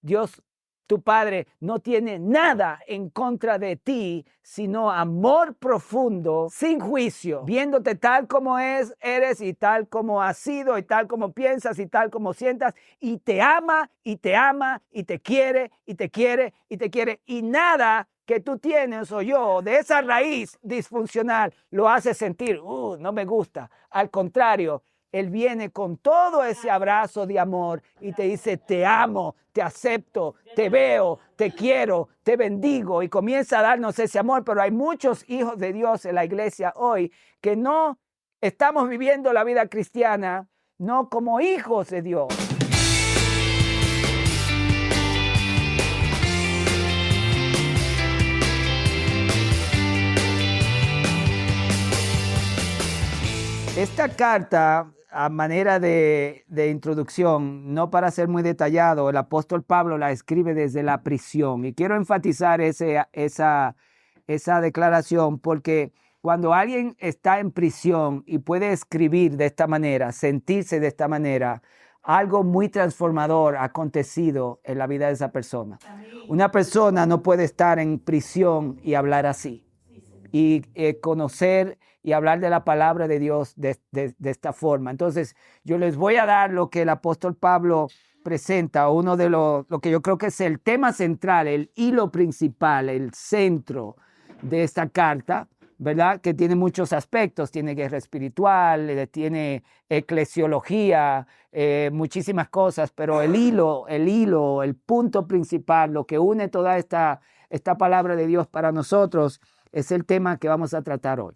Dios, tu Padre, no tiene nada en contra de ti, sino amor profundo, sin juicio, viéndote tal como eres y tal como has sido y tal como piensas y tal como sientas, y te ama y te ama y te quiere y te quiere y te quiere. Y nada que tú tienes o yo de esa raíz disfuncional lo hace sentir, no me gusta. Al contrario, Él viene con todo ese abrazo de amor y te dice, te amo, te acepto, te veo, te quiero, te bendigo, y comienza a darnos ese amor. Pero hay muchos hijos de Dios en la iglesia hoy que no estamos viviendo la vida cristiana, no como hijos de Dios. Esta carta, a manera de introducción, no para ser muy detallado, el apóstol Pablo la escribe desde la prisión. Y quiero enfatizar esa declaración, porque cuando alguien está en prisión y puede escribir de esta manera, sentirse de esta manera, algo muy transformador ha acontecido en la vida de esa persona. Una persona no puede estar en prisión y hablar así, y conocer y hablar de la palabra de Dios de esta forma. Entonces, yo les voy a dar lo que el apóstol Pablo presenta, uno de lo que yo creo que es el tema central, el hilo principal, el centro de esta carta, ¿verdad? Que tiene muchos aspectos, tiene guerra espiritual, tiene eclesiología, muchísimas cosas, pero el hilo, el punto principal, lo que une toda esta palabra de Dios para nosotros, es el tema que vamos a tratar hoy.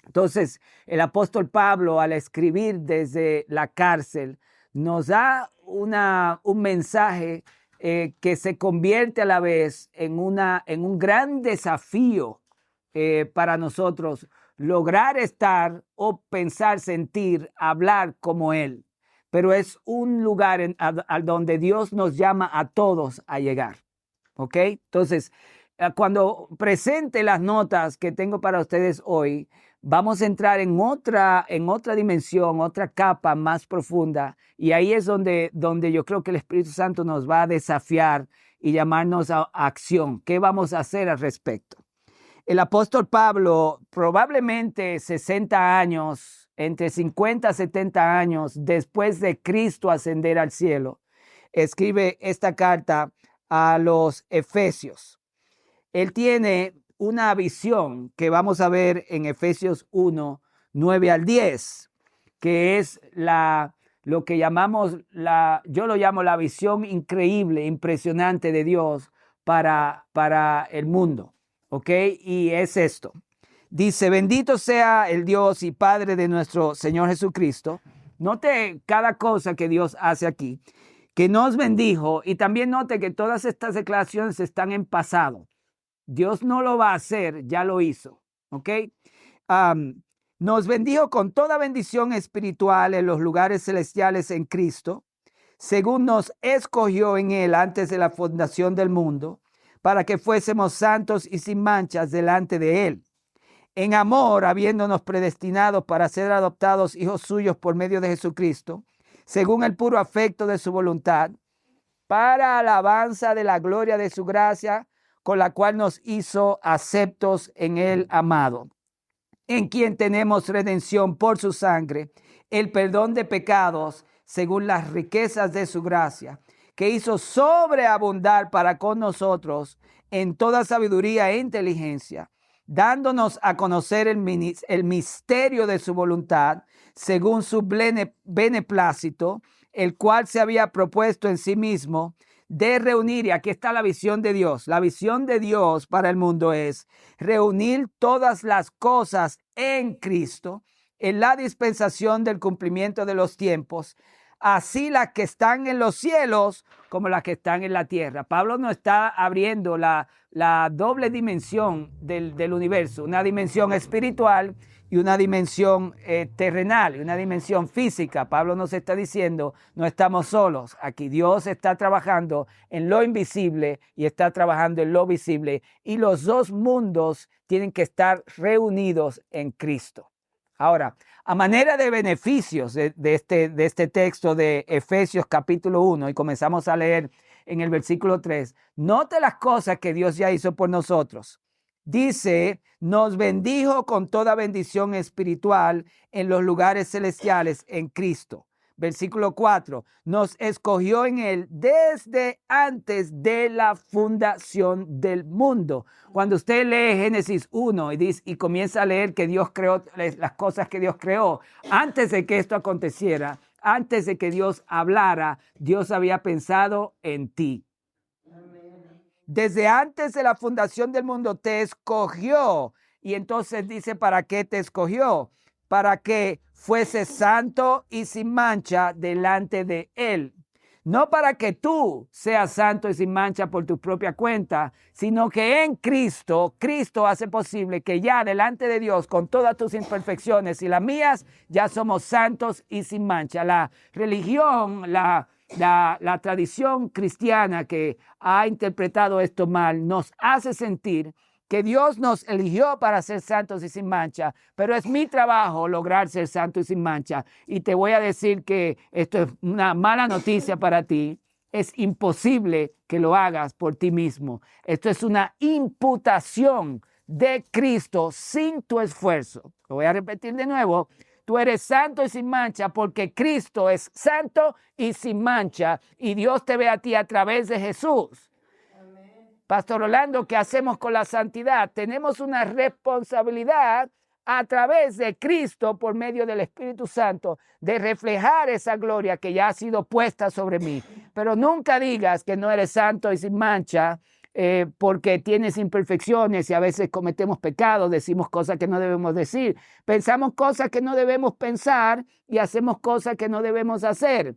Entonces, el apóstol Pablo, al escribir desde la cárcel, nos da un mensaje que se convierte a la vez en un gran desafío para nosotros, lograr estar o pensar, sentir, hablar como Él. Pero es un lugar a donde Dios nos llama a todos a llegar. ¿Ok? Entonces, cuando presente las notas que tengo para ustedes hoy, vamos a entrar en otra dimensión, otra capa más profunda, y ahí es donde yo creo que el Espíritu Santo nos va a desafiar y llamarnos a acción. ¿Qué vamos a hacer al respecto? El apóstol Pablo, probablemente 60 años, entre 50 y 70 años después de Cristo ascender al cielo, escribe esta carta a los Efesios. Él tiene una visión que vamos a ver en Efesios 1, 9 al 10, que es lo que llamamos, yo lo llamo la visión increíble, impresionante de Dios para el mundo. ¿Ok? Y es esto. Dice, bendito sea el Dios y Padre de nuestro Señor Jesucristo. Note cada cosa que Dios hace aquí, que nos bendijo, y también note que todas estas declaraciones están en pasado. Dios no lo va a hacer, ya lo hizo. ¿Ok? Nos bendijo con toda bendición espiritual en los lugares celestiales en Cristo, según nos escogió en Él antes de la fundación del mundo, para que fuésemos santos y sin manchas delante de Él. En amor, habiéndonos predestinados para ser adoptados hijos suyos por medio de Jesucristo, según el puro afecto de su voluntad, para alabanza de la gloria de su gracia, con la cual nos hizo aceptos en el amado, en quien tenemos redención por su sangre, el perdón de pecados, según las riquezas de su gracia, que hizo sobreabundar para con nosotros en toda sabiduría e inteligencia, dándonos a conocer el misterio de su voluntad, según su beneplácito, el cual se había propuesto en sí mismo de reunir, y aquí está la visión de Dios. La visión de Dios para el mundo es reunir todas las cosas en Cristo, en la dispensación del cumplimiento de los tiempos, así las que están en los cielos como las que están en la tierra. Pablo nos está abriendo la doble dimensión del universo, una dimensión espiritual y una dimensión terrenal, y una dimensión física. Pablo nos está diciendo, no estamos solos. Aquí Dios está trabajando en lo invisible y está trabajando en lo visible, y los dos mundos tienen que estar reunidos en Cristo. Ahora, a manera de beneficios de este texto de Efesios capítulo 1, y comenzamos a leer en el versículo 3. Note las cosas que Dios ya hizo por nosotros. Dice, nos bendijo con toda bendición espiritual en los lugares celestiales en Cristo. Versículo 4, nos escogió en él desde antes de la fundación del mundo. Cuando usted lee Génesis 1 y comienza a leer que Dios creó las cosas que Dios creó, antes de que esto aconteciera, antes de que Dios hablara, Dios había pensado en ti. Desde antes de la fundación del mundo te escogió. Y entonces dice, ¿para qué te escogió? Para que fuese santo y sin mancha delante de él. No para que tú seas santo y sin mancha por tu propia cuenta, sino que en Cristo, Cristo hace posible que ya delante de Dios, con todas tus imperfecciones y las mías, ya somos santos y sin mancha. La religión, la tradición cristiana que ha interpretado esto mal nos hace sentir que Dios nos eligió para ser santos y sin mancha, pero es mi trabajo lograr ser santo y sin mancha. Y te voy a decir que esto es una mala noticia para ti. Es imposible que lo hagas por ti mismo. Esto es una imputación de Cristo sin tu esfuerzo. Lo voy a repetir de nuevo. Tú eres santo y sin mancha porque Cristo es santo y sin mancha y Dios te ve a ti a través de Jesús. Amén. Pastor Orlando, ¿qué hacemos con la santidad? Tenemos una responsabilidad a través de Cristo por medio del Espíritu Santo de reflejar esa gloria que ya ha sido puesta sobre mí. Pero nunca digas que no eres santo y sin mancha. Porque tienes imperfecciones y a veces cometemos pecados, decimos cosas que no debemos decir, pensamos cosas que no debemos pensar y hacemos cosas que no debemos hacer.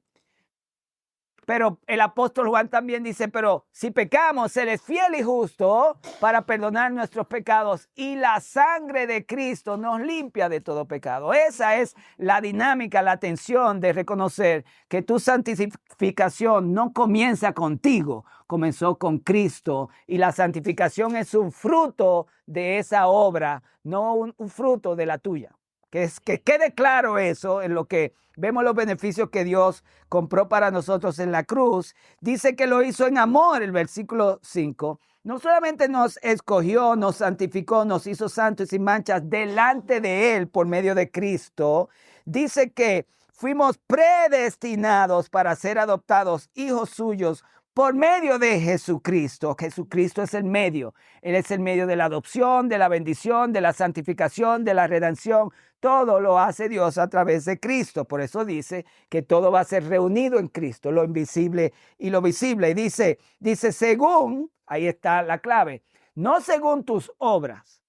Pero el apóstol Juan también dice, pero si pecamos, Él es fiel y justo para perdonar nuestros pecados y la sangre de Cristo nos limpia de todo pecado. Esa es la dinámica, la tensión de reconocer que tu santificación no comienza contigo, comenzó con Cristo y la santificación es un fruto de esa obra, no un fruto de la tuya. Que quede claro eso en lo que vemos los beneficios que Dios compró para nosotros en la cruz. Dice que lo hizo en amor, el versículo 5. No solamente nos escogió, nos santificó, nos hizo santos y sin manchas delante de Él por medio de Cristo. Dice que fuimos predestinados para ser adoptados hijos suyos por medio de Jesucristo. Jesucristo es el medio. Él es el medio de la adopción, de la bendición, de la santificación, de la redención. Todo lo hace Dios a través de Cristo. Por eso dice que todo va a ser reunido en Cristo, lo invisible y lo visible. Y dice según, ahí está la clave, no según tus obras,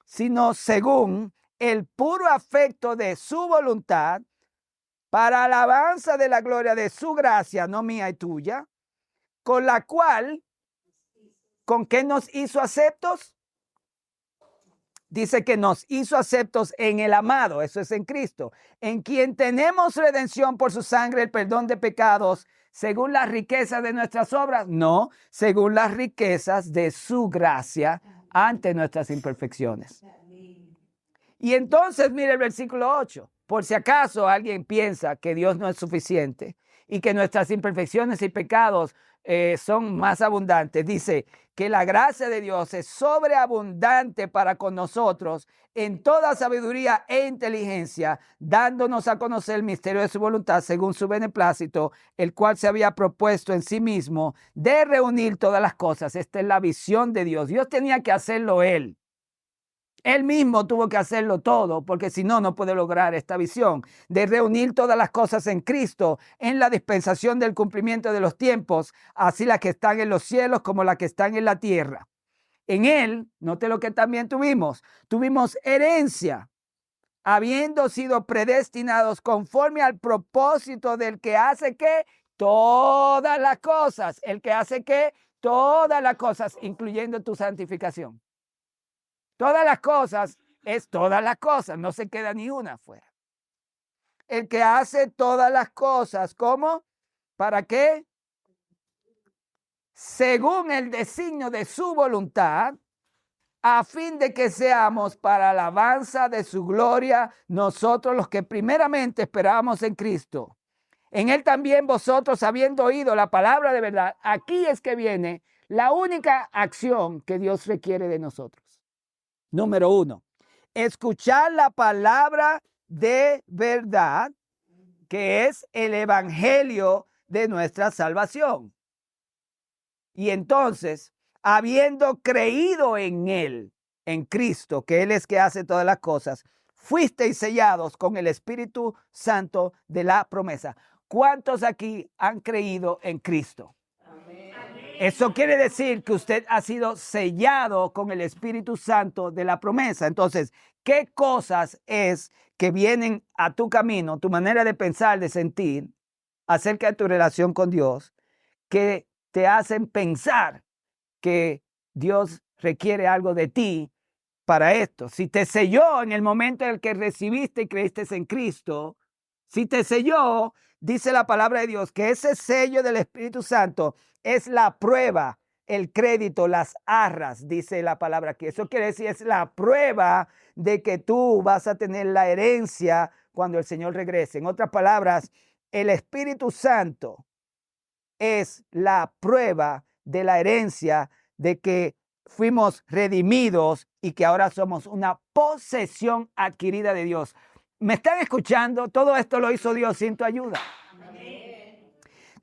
sino según el puro afecto de su voluntad, para alabanza de la gloria de su gracia, no mía y tuya, con la cual, ¿con qué nos hizo aceptos? Dice que nos hizo aceptos en el amado, eso es en Cristo, en quien tenemos redención por su sangre, el perdón de pecados, según las riquezas de nuestras obras, no, según las riquezas de su gracia ante nuestras imperfecciones. Y entonces, mire el versículo 8, por si acaso alguien piensa que Dios no es suficiente y que nuestras imperfecciones y pecados son más abundantes. Dice que la gracia de Dios es sobreabundante para con nosotros en toda sabiduría e inteligencia, dándonos a conocer el misterio de su voluntad según su beneplácito, el cual se había propuesto en sí mismo de reunir todas las cosas. Esta es la visión de Dios. Dios tenía que hacerlo Él. Él mismo tuvo que hacerlo todo, porque si no, no puede lograr esta visión de reunir todas las cosas en Cristo, en la dispensación del cumplimiento de los tiempos, así las que están en los cielos como las que están en la tierra. En Él, note lo que también tuvimos herencia, habiendo sido predestinados conforme al propósito del que hace que todas las cosas, el que hace que todas las cosas, incluyendo tu santificación. Todas las cosas es todas las cosas, no se queda ni una afuera. El que hace todas las cosas, ¿cómo? ¿Para qué? Según el designio de su voluntad, a fin de que seamos para alabanza de su gloria, nosotros los que primeramente esperamos en Cristo. En él también vosotros, habiendo oído la palabra de verdad, aquí es que viene la única acción que Dios requiere de nosotros. Número 1, escuchar la palabra de verdad, que es el evangelio de nuestra salvación. Y entonces, habiendo creído en él, en Cristo, que él es que hace todas las cosas, fuisteis sellados con el Espíritu Santo de la promesa. ¿Cuántos aquí han creído en Cristo? Amén. Eso quiere decir que usted ha sido sellado con el Espíritu Santo de la promesa. Entonces, ¿qué cosas es que vienen a tu camino, tu manera de pensar, de sentir, acerca de tu relación con Dios, que te hacen pensar que Dios requiere algo de ti para esto? Si te selló en el momento en el que recibiste y creíste en Cristo, si te selló, dice la palabra de Dios, que ese sello del Espíritu Santo es la prueba, el crédito, las arras, dice la palabra aquí. Eso quiere decir, es la prueba de que tú vas a tener la herencia cuando el Señor regrese. En otras palabras, el Espíritu Santo es la prueba de la herencia de que fuimos redimidos y que ahora somos una posesión adquirida de Dios. ¿Me están escuchando? Todo esto lo hizo Dios sin tu ayuda. Amén.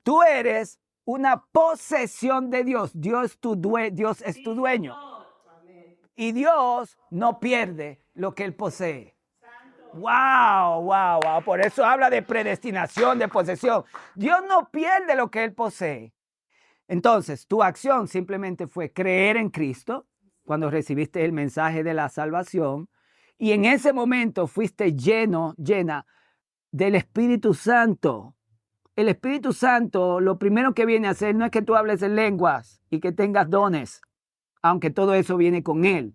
Tú eres una posesión de Dios. Dios es tu dueño. Y Dios no pierde lo que Él posee. Wow, wow, wow. Por eso habla de predestinación, de posesión. Dios no pierde lo que Él posee. Entonces, tu acción simplemente fue creer en Cristo cuando recibiste el mensaje de la salvación. Y en ese momento fuiste llena del Espíritu Santo. El Espíritu Santo, lo primero que viene a hacer no es que tú hables en lenguas y que tengas dones, aunque todo eso viene con Él.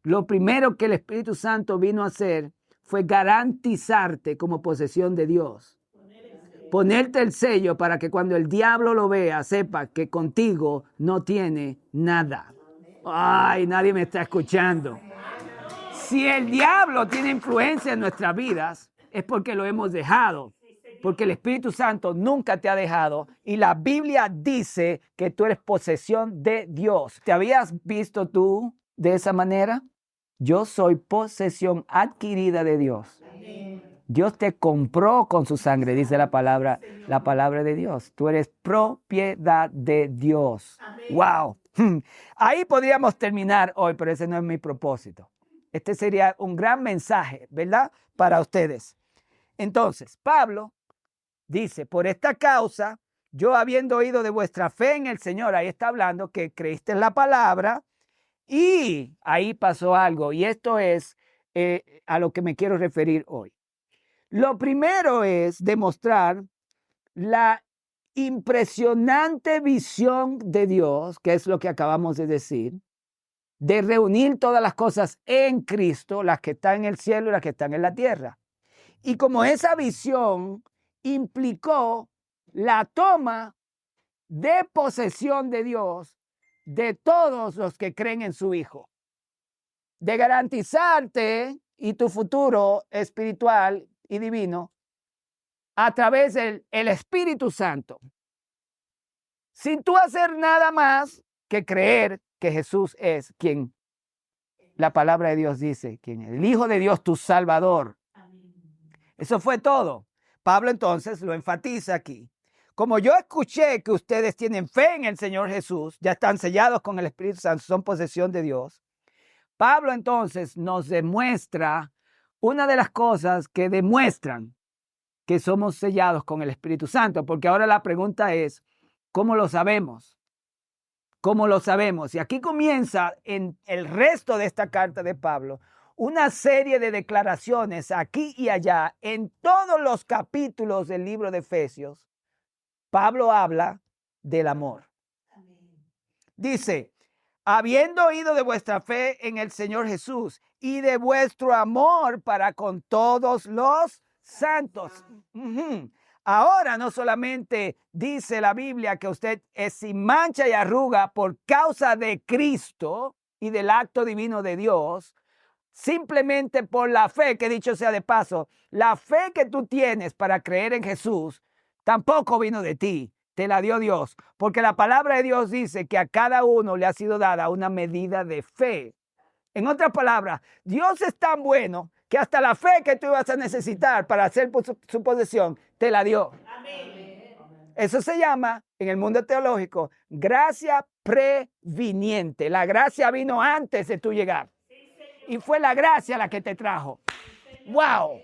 Lo primero que el Espíritu Santo vino a hacer fue garantizarte como posesión de Dios. Ponerte el sello para que cuando el diablo lo vea, sepa que contigo no tiene nada. Ay, nadie me está escuchando. Si el diablo tiene influencia en nuestras vidas, es porque lo hemos dejado. Porque el Espíritu Santo nunca te ha dejado. Y la Biblia dice que tú eres posesión de Dios. ¿Te habías visto tú de esa manera? Yo soy posesión adquirida de Dios. Dios te compró con su sangre, dice la palabra de Dios. Tú eres propiedad de Dios. ¡Wow! Ahí podríamos terminar hoy, pero ese no es mi propósito. Este sería un gran mensaje, ¿verdad? Para ustedes. Entonces, Pablo dice, por esta causa, yo habiendo oído de vuestra fe en el Señor, ahí está hablando que creíste en la palabra, y ahí pasó algo, y esto es a lo que me quiero referir hoy. Lo primero es demostrar la impresionante visión de Dios, que es lo que acabamos de decir, de reunir todas las cosas en Cristo, las que están en el cielo y las que están en la tierra. Y como esa visión implicó la toma de posesión de Dios de todos los que creen en su Hijo, de garantizarte y tu futuro espiritual y divino a través del Espíritu Santo, sin tú hacer nada más que creer que Jesús es quien la palabra de Dios dice, quien es el Hijo de Dios, tu Salvador. Eso fue todo. Pablo entonces lo enfatiza aquí. Como yo escuché que ustedes tienen fe en el Señor Jesús, ya están sellados con el Espíritu Santo, son posesión de Dios. Pablo entonces nos demuestra una de las cosas que demuestran que somos sellados con el Espíritu Santo, porque ahora la pregunta es, ¿cómo lo sabemos? ¿Cómo lo sabemos? Y aquí comienza en el resto de esta carta de Pablo una serie de declaraciones aquí y allá en todos los capítulos del libro de Efesios. Pablo habla del amor. Dice, habiendo oído de vuestra fe en el Señor Jesús y de vuestro amor para con todos los santos. Ahora no solamente dice la Biblia que usted es sin mancha y arruga por causa de Cristo y del acto divino de Dios, simplemente por la fe, que dicho sea de paso, la fe que tú tienes para creer en Jesús tampoco vino de ti, te la dio Dios, porque la palabra de Dios dice que a cada uno le ha sido dada una medida de fe. En otras palabras, Dios es tan bueno que hasta la fe que tú ibas a necesitar para hacer su posesión, te la dio. Amén. Eso se llama, en el mundo teológico, gracia previniente. La gracia vino antes de tu llegar. Y fue la gracia la que te trajo. ¡Wow!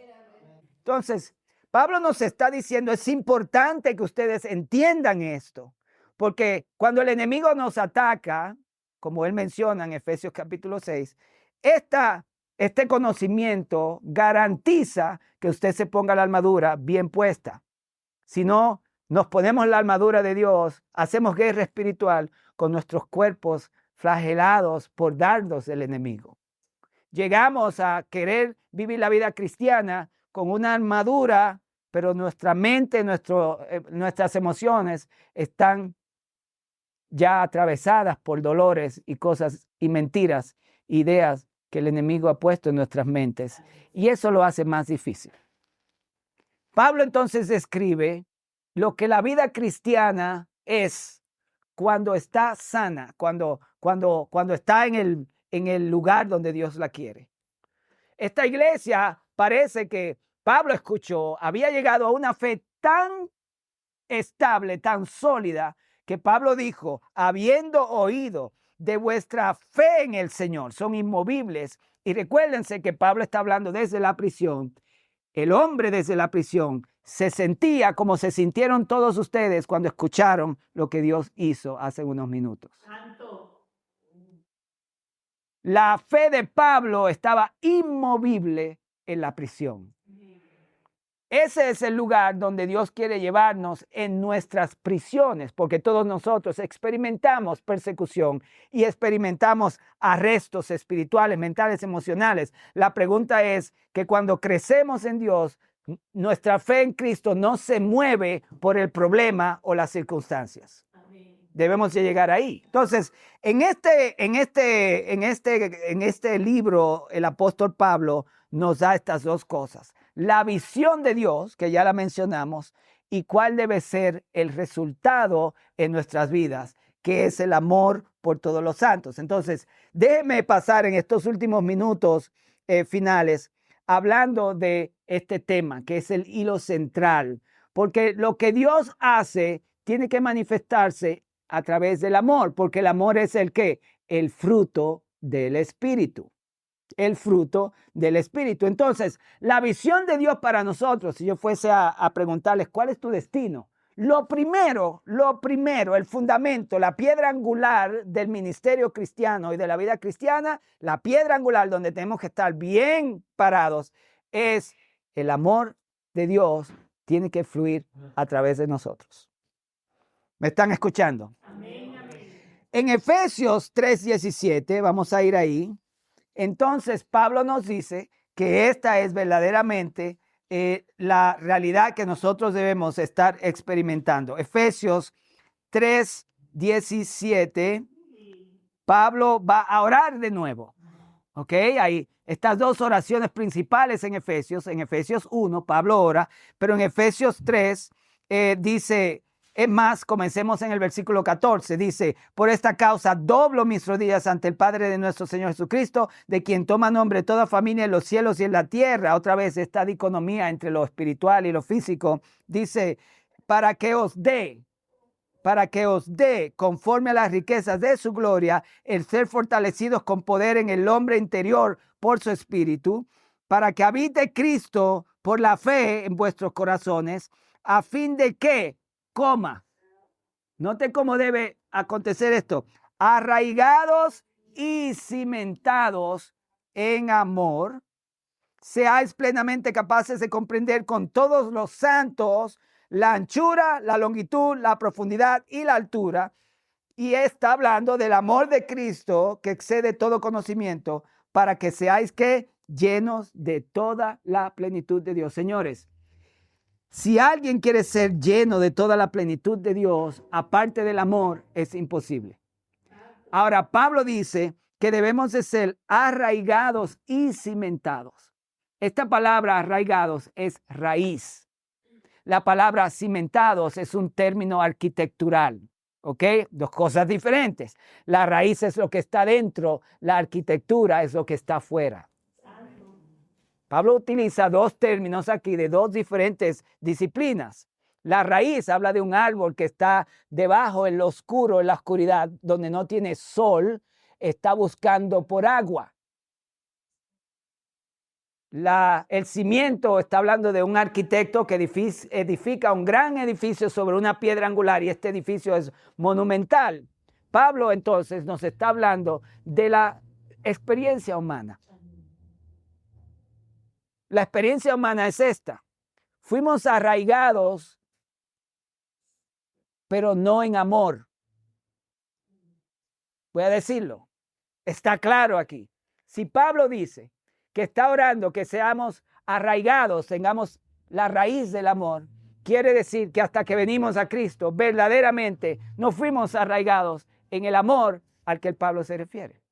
Entonces, Pablo nos está diciendo, es importante que ustedes entiendan esto. Porque cuando el enemigo nos ataca, como él menciona en Efesios capítulo 6, este conocimiento garantiza que usted se ponga la armadura bien puesta. Si no, nos ponemos la armadura de Dios, hacemos guerra espiritual con nuestros cuerpos flagelados por dardos del enemigo. Llegamos a querer vivir la vida cristiana con una armadura, pero nuestra mente, nuestras emociones están ya atravesadas por dolores y cosas y mentiras, ideas que el enemigo ha puesto en nuestras mentes. Y eso lo hace más difícil. Pablo entonces describe lo que la vida cristiana es cuando está sana, cuando está en el lugar donde Dios la quiere. Esta iglesia parece que Pablo escuchó, había llegado a una fe tan estable, tan sólida, que Pablo dijo, habiendo oído de vuestra fe en el Señor, son inmovibles. Y recuérdense que Pablo está hablando desde la prisión. El hombre desde la prisión se sentía como se sintieron todos ustedes cuando escucharon lo que Dios hizo hace unos minutos. Santo. La fe de Pablo estaba inmovible en la prisión. Ese es el lugar donde Dios quiere llevarnos en nuestras prisiones, porque todos nosotros experimentamos persecución y experimentamos arrestos espirituales, mentales, emocionales. La pregunta es que cuando crecemos en Dios, nuestra fe en Cristo no se mueve por el problema o las circunstancias. Debemos de llegar ahí. Entonces, en este libro, el apóstol Pablo nos da estas dos cosas. La visión de Dios, que ya la mencionamos, y cuál debe ser el resultado en nuestras vidas, que es el amor por todos los santos. Entonces, déjeme pasar en estos últimos minutos finales hablando de este tema, que es el hilo central, porque lo que Dios hace tiene que manifestarse a través del amor, porque el amor es el ¿qué? El fruto del Espíritu. El fruto del Espíritu. Entonces, la visión de Dios para nosotros, si yo fuese a preguntarles, ¿cuál es tu destino? Lo primero, el fundamento, la piedra angular del ministerio cristiano y de la vida cristiana, la piedra angular donde tenemos que estar bien parados, es el amor de Dios tiene que fluir a través de nosotros. ¿Me están escuchando? Amén, amén. En Efesios 3:17, vamos a ir ahí. Entonces, Pablo nos dice que esta es verdaderamente la realidad que nosotros debemos estar experimentando. Efesios 3:17, Pablo va a orar de nuevo. ¿Ok? Hay estas dos oraciones principales en Efesios. En Efesios 1, Pablo ora, pero en Efesios 3 dice... Es más, comencemos en el versículo 14. Dice, por esta causa doblo mis rodillas ante el Padre de nuestro Señor Jesucristo, de quien toma nombre toda familia en los cielos y en la tierra. Otra vez esta dicotomía entre lo espiritual y lo físico. Dice, para que os dé, conforme a las riquezas de su gloria, el ser fortalecidos con poder en el hombre interior por su espíritu, para que habite Cristo por la fe en vuestros corazones, a fin de que, note cómo debe acontecer esto, arraigados y cimentados en amor, seáis plenamente capaces de comprender con todos los santos la anchura, la longitud, la profundidad y la altura. Y está hablando del amor de Cristo que excede todo conocimiento, para que seáis que llenos de toda la plenitud de Dios. Señores, si alguien quiere ser lleno de toda la plenitud de Dios, aparte del amor, es imposible. Ahora, Pablo dice que debemos de ser arraigados y cimentados. Esta palabra arraigados es raíz. La palabra cimentados es un término arquitectural. ¿Ok? Dos cosas diferentes. La raíz es lo que está dentro, la arquitectura es lo que está afuera. Pablo utiliza dos términos aquí de dos diferentes disciplinas. La raíz habla de un árbol que está debajo en lo oscuro, en la oscuridad, donde no tiene sol, está buscando por agua. El cimiento está hablando de un arquitecto que edifica un gran edificio sobre una piedra angular y este edificio es monumental. Pablo entonces nos está hablando de la experiencia humana. La experiencia humana es esta. Fuimos arraigados, pero no en amor. Voy a decirlo. Está claro aquí. Si Pablo dice que está orando que seamos arraigados, tengamos la raíz del amor, quiere decir que hasta que venimos a Cristo, verdaderamente no fuimos arraigados en el amor al que el Pablo se refiere.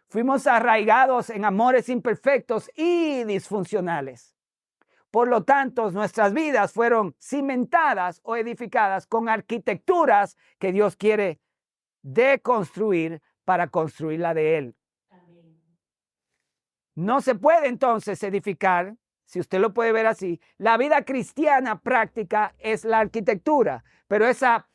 Fuimos arraigados en amores imperfectos y disfuncionales. Por lo tanto, nuestras vidas fueron cimentadas o edificadas con arquitecturas que Dios quiere deconstruir para construir la de Él. No se puede entonces edificar, si usted lo puede ver así, la vida cristiana práctica es la arquitectura, pero esa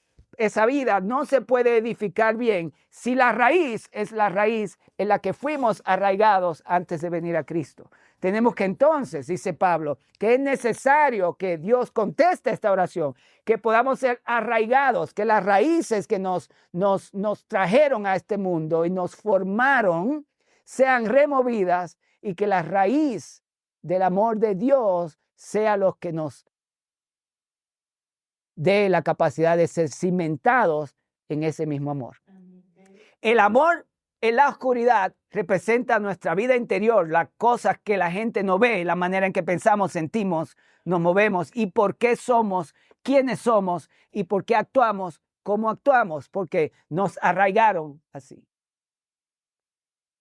vida no se puede edificar bien si la raíz es la raíz en la que fuimos arraigados antes de venir a Cristo. Tenemos que entonces, dice Pablo, que es necesario que Dios conteste esta oración, que podamos ser arraigados, que las raíces que nos trajeron a este mundo y nos formaron sean removidas y que la raíz del amor de Dios sea lo que nos dé la capacidad de ser cimentados en ese mismo amor. El amor en la oscuridad representa nuestra vida interior, las cosas que la gente no ve, la manera en que pensamos, sentimos, nos movemos y por qué somos, quiénes somos y por qué actuamos como actuamos, porque nos arraigaron así.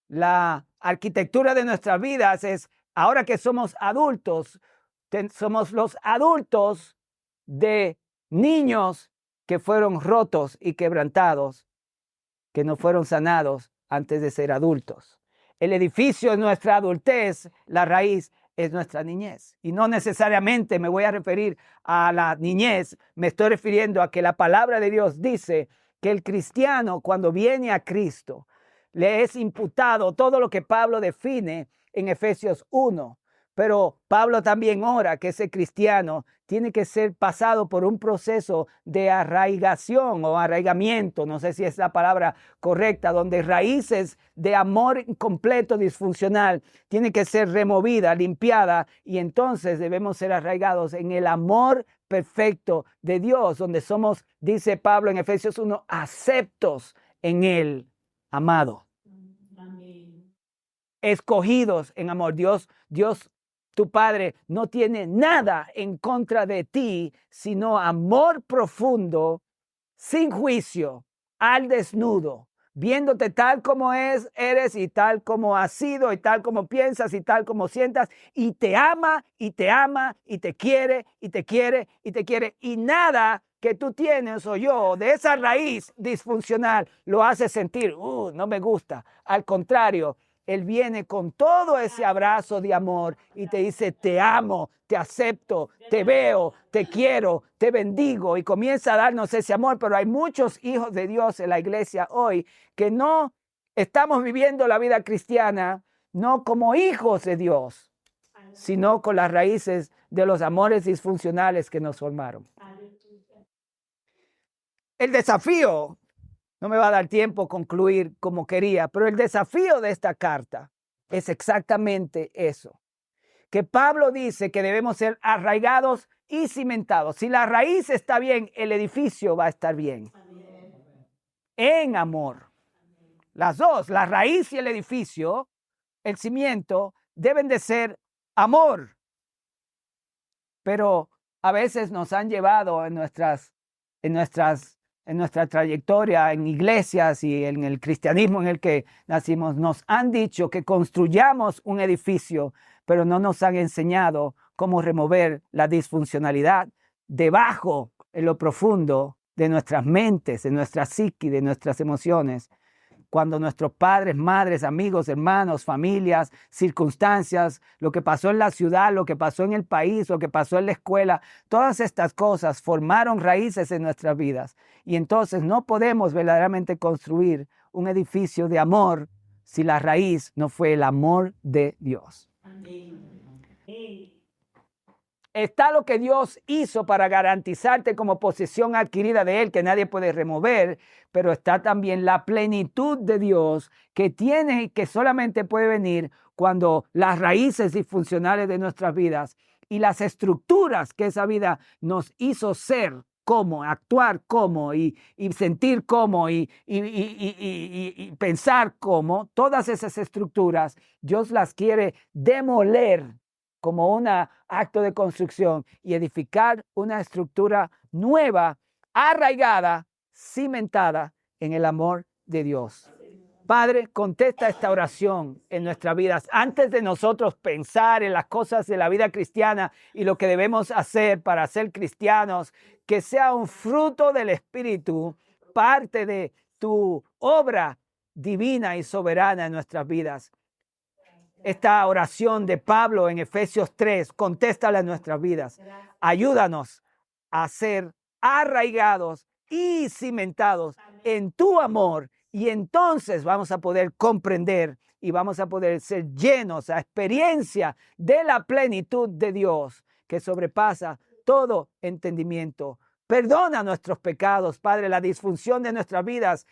La arquitectura de nuestras vidas es, ahora que somos adultos, somos los adultos de niños que fueron rotos y quebrantados, que no fueron sanados antes de ser adultos. El edificio es nuestra adultez, la raíz es nuestra niñez. Y no necesariamente me voy a referir a la niñez, me estoy refiriendo a que la palabra de Dios dice que el cristiano cuando viene a Cristo, le es imputado todo lo que Pablo define en Efesios 1. Pero Pablo también ora que ese cristiano tiene que ser pasado por un proceso de arraigación o arraigamiento, no sé si es la palabra correcta, donde raíces de amor incompleto, disfuncional, tienen que ser removida, limpiada, y entonces debemos ser arraigados en el amor perfecto de Dios, donde somos, dice Pablo en Efesios 1, aceptos en Él. Amado, amén. Escogidos en amor. Dios, tu Padre, no tiene nada en contra de ti, sino amor profundo, sin juicio, al desnudo, viéndote tal como eres y tal como has sido y tal como piensas y tal como sientas, y te ama y te ama y te quiere y te quiere y te quiere, y nada que tú tienes o yo de esa raíz disfuncional lo hace sentir, no me gusta. Al contrario, Él viene con todo ese abrazo de amor y te dice, te amo, te acepto, te veo, te quiero, te bendigo, y comienza a darnos ese amor. Pero hay muchos hijos de Dios en la iglesia hoy que no estamos viviendo la vida cristiana, no como hijos de Dios, sino con las raíces de los amores disfuncionales que nos formaron. El desafío, no me va a dar tiempo concluir como quería, pero el desafío de esta carta es exactamente eso. Que Pablo dice que debemos ser arraigados y cimentados. Si la raíz está bien, el edificio va a estar bien. Amén. En amor. Las dos, la raíz y el edificio, el cimiento, deben de ser amor. Pero a veces nos han llevado en nuestras en nuestra trayectoria en iglesias y en el cristianismo en el que nacimos, nos han dicho que construyamos un edificio, pero no nos han enseñado cómo remover la disfuncionalidad debajo, en lo profundo de nuestras mentes, de nuestra psique, de nuestras emociones. Cuando nuestros padres, madres, amigos, hermanos, familias, circunstancias, lo que pasó en la ciudad, lo que pasó en el país, lo que pasó en la escuela, todas estas cosas formaron raíces en nuestras vidas. Y entonces no podemos verdaderamente construir un edificio de amor si la raíz no fue el amor de Dios. Está lo que Dios hizo para garantizarte como posesión adquirida de Él, que nadie puede remover, pero está también la plenitud de Dios que tiene y que solamente puede venir cuando las raíces disfuncionales de nuestras vidas y las estructuras que esa vida nos hizo ser como, actuar como y sentir como y pensar como, todas esas estructuras, Dios las quiere demoler como un acto de construcción y edificar una estructura nueva, arraigada, cimentada en el amor de Dios. Padre, contesta esta oración en nuestras vidas. Antes de nosotros pensar en las cosas de la vida cristiana y lo que debemos hacer para ser cristianos, que sea un fruto del Espíritu, parte de tu obra divina y soberana en nuestras vidas. Esta oración de Pablo en Efesios 3, contéstala en nuestras vidas. Ayúdanos a ser arraigados y cimentados en tu amor y entonces vamos a poder comprender y vamos a poder ser llenos a experiencia de la plenitud de Dios que sobrepasa todo entendimiento. Perdona nuestros pecados, Padre, la disfunción de nuestras vidas.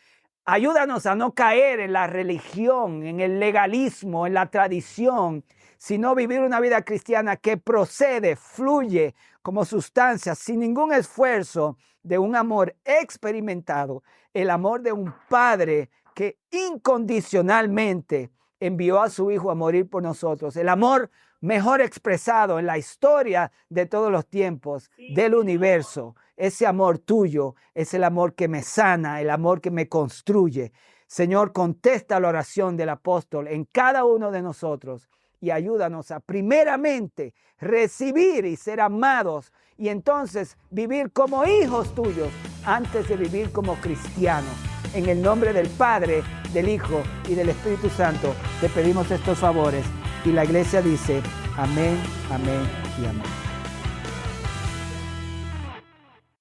Ayúdanos a no caer en la religión, en el legalismo, en la tradición, sino vivir una vida cristiana que procede, fluye como sustancia, sin ningún esfuerzo, de un amor experimentado, el amor de un Padre que incondicionalmente envió a su Hijo a morir por nosotros, el amor mejor expresado en la historia de todos los tiempos del universo. Ese amor tuyo es el amor que me sana, el amor que me construye. Señor, contesta la oración del apóstol en cada uno de nosotros y ayúdanos a primeramente recibir y ser amados y entonces vivir como hijos tuyos antes de vivir como cristianos. En el nombre del Padre, del Hijo y del Espíritu Santo te pedimos estos favores y la iglesia dice amén, amén y amén.